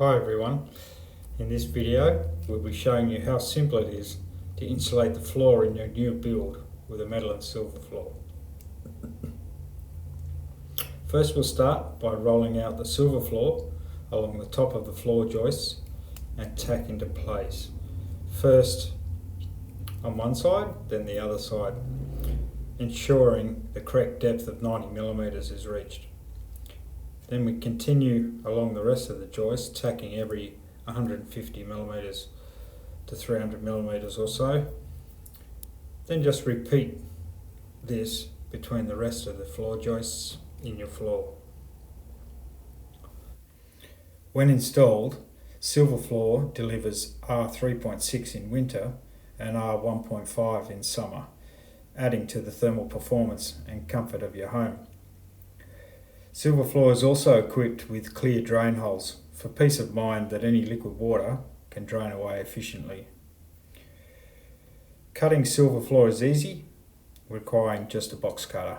Hi everyone, in this video we'll be showing you how simple it is to insulate the floor in your new build with Ametalin SilverFloor. First we'll start by rolling out the SilverFloor along the top of the floor joists and tack into place. First on one side, then the other side, ensuring the correct depth of 90mm is reached. Then we continue along the rest of the joist, tacking every 150mm to 300mm or so. Then just repeat this between the rest of the floor joists in your floor. When installed, SilverFloor delivers R3.6 in winter and R1.5 in summer, adding to the thermal performance and comfort of your home. SilverFloor is also equipped with clear drain holes for peace of mind that any liquid water can drain away efficiently. Cutting SilverFloor is easy, requiring just a box cutter.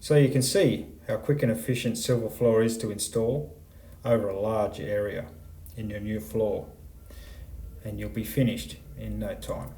So you can see how quick and efficient SilverFloor is to install over a large area in your new floor, and you'll be finished in no time.